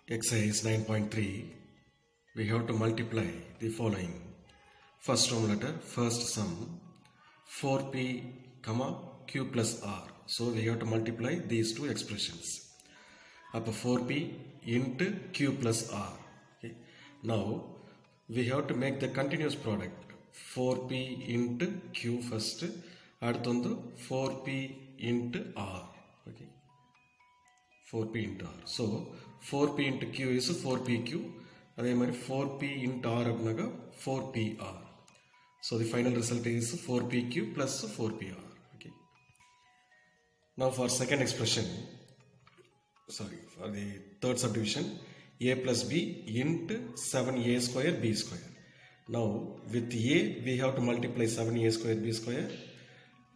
Exercise 9.3, we have to multiply the following. First Roman letter, first sum, 4p, comma, q plus r. So we have to multiply these two expressions. Up 4p into q plus r. Okay. Now we have to make the continuous product. 4p into q first, அடுத்து 4p into r. Okay. 4p into r. So 4p into q is 4pq. அதே மாதிரி 4p into r அப்படினாக்கா 4pr. So the final result is 4pq plus 4pr. Okay. Now for second expression, for the third subdivision, a plus b into 7a square b square. Now with a we have to multiply 7a square b square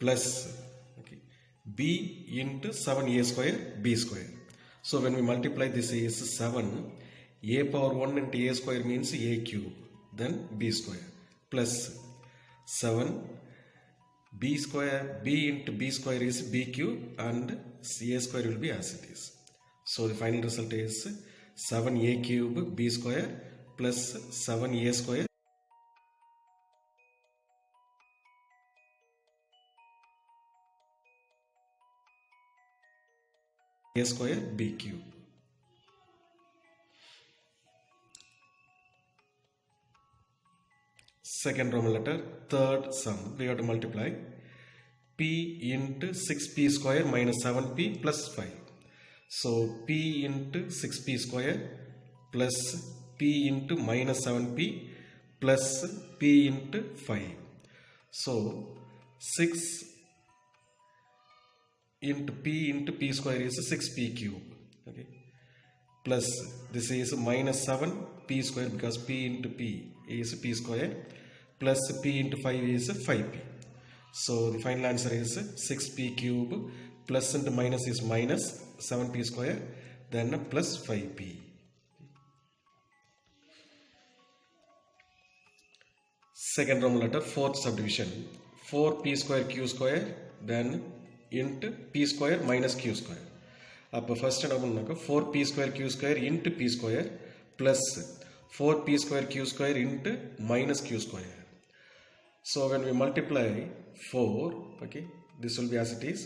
plus b into 7a square b square. So when we multiply this is 7, a power 1 into a square means a cube, then b square, plus 7 b square, b into b square is b cube and a square will be as it is. So the final result is 7a cube b square plus 7a square a square b cube. Second Roman letter, third sum, we have to multiply p into 6p square minus 7p plus 5. So p into 6p square plus p into minus 7p plus p into 5. So 6 into p square is 6p cube. Okay. Plus this is minus 7 p square because p into p is p square plus p into 5 is 5p. So the final answer is 6p cube plus into minus is minus 7p square then plus 5p. Second Roman letter, fourth subdivision, 4p square q square then into p square minus q square. அப்போ first என்ன பண்ணாக்க 4p square q square into p square plus 4p square q square into minus q square. So when we multiply 4, okay, this will be as it is.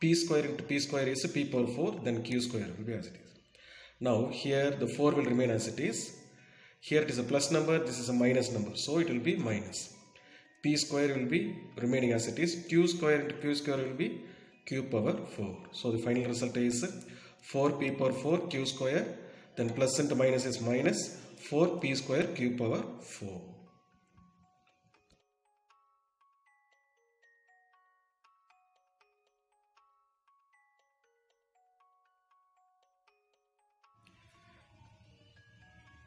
P square into p square is p power 4, then q square will be as it is. Now here the 4 will remain as it is. Here it is a plus number, this is a minus number, so it will be minus. P square will be remaining as it is. Q square into q square will be q power 4. So the final result is 4p power 4 q square, then plus into minus is minus 4p square q power 4.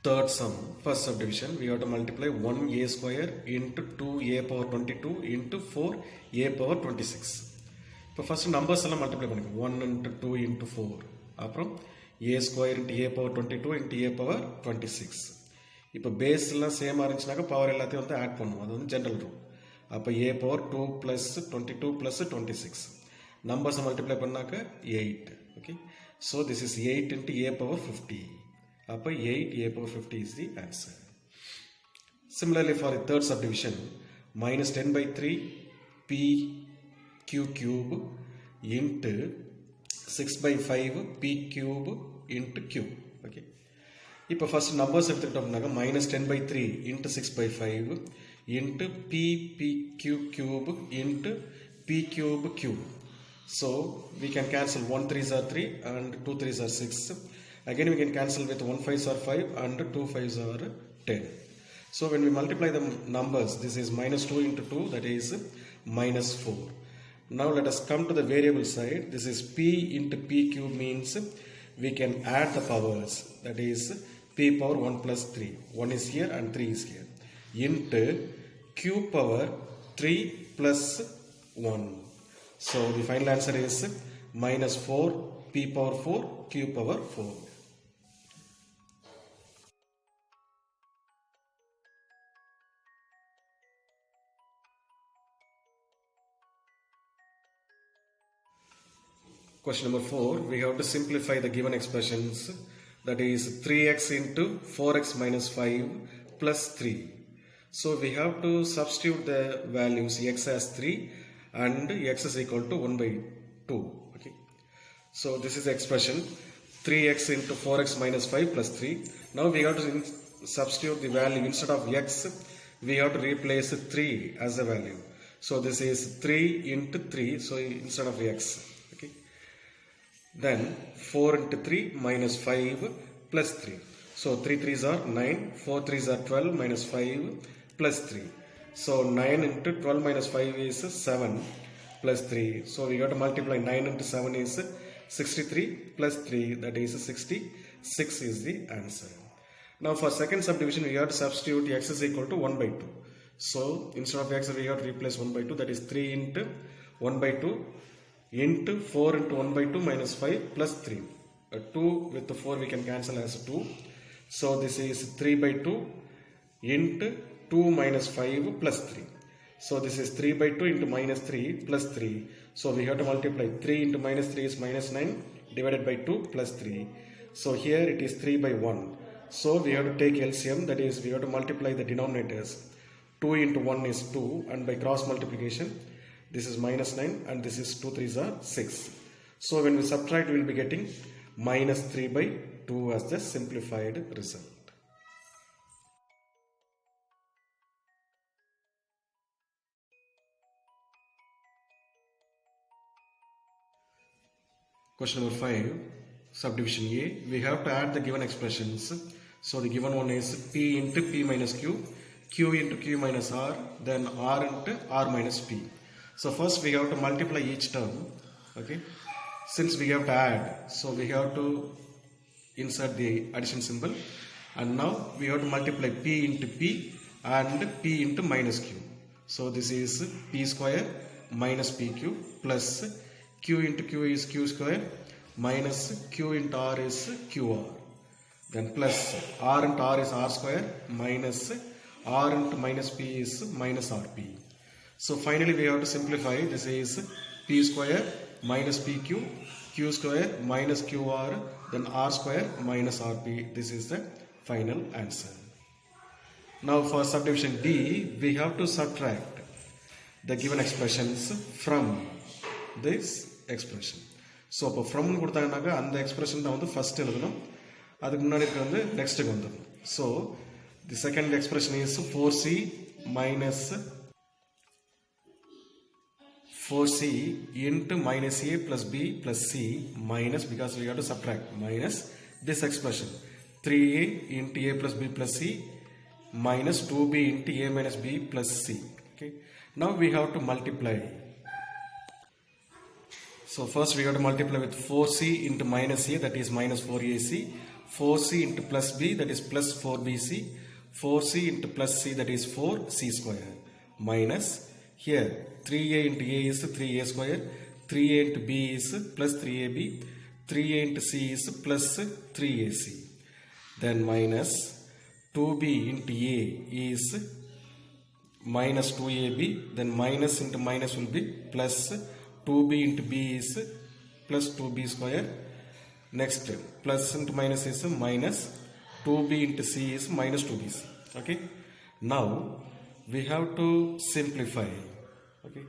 Third sum, first subdivision, we have to multiply 1a square into 2a power 22 into 4a power 26. இப்போ first numbers எல்லாம் multiply பண்ணிக்கோ 1 into 2 into 4 அப்புறம் a square into a power 22 into a power 26. இப்போ base எல்லாம் சேமாக இருந்துச்சுனாக்கா power எல்லாத்தையும் வந்து add பண்ணுவோம், அது வந்து ஜென்ரல் ரூல். அப்போ a power 2 plus 22 plus 26 நம்பர்ஸை மல்டிப்ளை பண்ணாக்க 8. Okay, so this is 8 into a power 50. அப்போ 8 a power 50 is the answer. Similarly for the third subdivision, minus 10 by 3 p q cube into 6 by 5 p cube into q. Okay. இப்போ first numbers எடுத்துக்கிட்டோம்னாக்க minus 10 by 3 into 6 by 5 into p q cube into p cube cube. So we can cancel 1 3s are 3 and 2 3s are 6. Again we can cancel with 1 5s are 5 and 2 5s are 10. So when we multiply the numbers, this is minus 2 into 2, that is minus 4. Now let us come to the variable side. This is p into p cube means we can add the powers, that is p power 1 plus 3. 1 is here and 3 is here. Into q power 3 plus 1. So the final answer is minus 4 p power 4 q power 4. Question number 4, we have to simplify the given expressions that is 3x into 4x minus 5 plus 3. So we have to substitute the values x as 3 and x is equal to 1 by 2. Okay. So this is the expression 3x into 4x minus 5 plus 3. Now we have to substitute the value. Instead of x, we have to replace 3 as a value. So this is 3 into 3, so instead of x. Okay. Then 4 into 3 minus 5 plus 3. So 3 3s are 9, 4 3s are 12 minus 5 plus 3. So 9 into 12 minus 5 is 7 plus 3. So we got to multiply 9 into 7 is 63 plus 3, that is 66 is the answer. Now for second subdivision we have to substitute x is equal to 1 by 2. So instead of x we have to replace 1 by 2, that is 3 into 1 by 2 into 4 into 1 by 2 minus 5 plus 3. 2 with the 4 we can cancel as 2. So this is 3 by 2 into 2 minus 5 plus 3. So this is 3 by 2 into minus 3 plus 3. So we have to multiply 3 into minus 3 is minus 9 divided by 2 plus 3. So here it is 3 by 1. So we have to take LCM, that is we have to multiply the denominators. 2 into 1 is 2 and by cross multiplication this is minus 9 and this is 2 3s are 6. So when we subtract we will be getting minus 3 by 2 as the simplified result. Question number 5, subdivision A. We have to add the given expressions. So the given one is P into P minus Q, Q into Q minus R, then R into R minus P. So first we have to multiply each term. Okay. Since we have to add, so we have to insert the addition symbol. And now we have to multiply P into P and P into minus Q. So this is P square minus PQ plus Q into Q is Q square minus Q into R is QR. Then plus R into R is R square minus R into minus P is minus RP. So finally we have to simplify. This is P square minus PQ, Q square minus QR, then R square minus RP. This is the final answer. Now for subdivision D, we have to subtract the given expressions from this expression. So from கொடுத்தாங்கனாக்க அந்த expression தான் வந்து first எழுதணும், அதுக்கு முன்னாடி இருக்க வந்து நெக்ஸ்ட்டுக்கு வந்துடும். So the second expression is 4c minus 4c into minus a plus b plus c minus, because we have to subtract, minus this expression 3a into a plus b plus c minus 2b into a minus b plus c. Okay. Now we have to multiply. So first we have to multiply with 4c into minus a, that is minus 4ac, 4c into plus b, that is plus 4bc, 4c into plus c, that is 4c square, minus here 3a into a is 3a square, 3a into b is plus 3ab, 3a into c is plus 3ac, then minus 2b into a is minus 2ab, then minus into minus will be plus 2b into b is plus 2b square. Next plus into minus is minus 2b into c is minus 2bc. Okay. Now we have to simplify. Okay.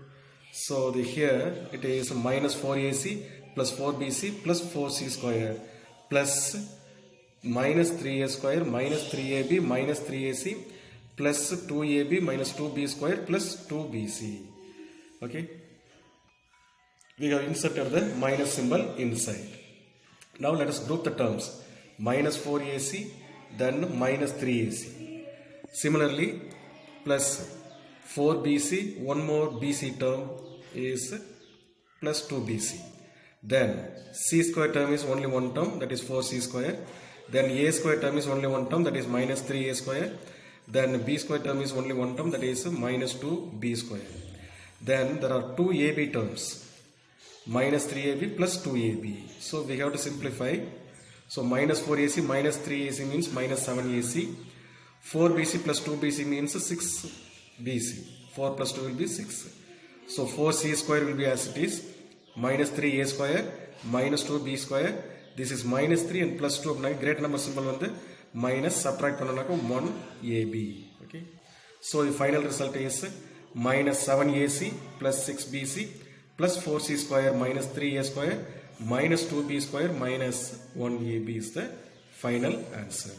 So the here it is minus 4ac plus 4bc plus 4c square plus minus 3a square minus 3ab minus 3ac plus 2ab minus 2b square plus 2bc. Okay. We have inserted the minus symbol inside. Now let us group the terms. Minus 4ac, then minus 3ac. Similarly, plus 4bc, one more bc term is plus 2bc. Then c square term is only one term, that is 4c square. Then a square term is only one term, that is minus 3a square. Then b square term is only one term, that is minus 2b square. Then there are two ab terms, minus 3ab plus 2ab. So we have to simplify. So minus 4ac minus 3ac means minus 7ac. 4bc plus 2bc means 6bc. 4 plus 2 will be 6. So 4c square will be as it is, minus 3a square minus 2b square this is minus 3 and plus 2 அப்படின்னா greater number symbol வந்து minus subtract பண்ணனாக்க 1ab. Okay, so the final result is minus 7ac plus 6bc plus 4c square minus 3a square minus 2b square minus 1ab is the final answer.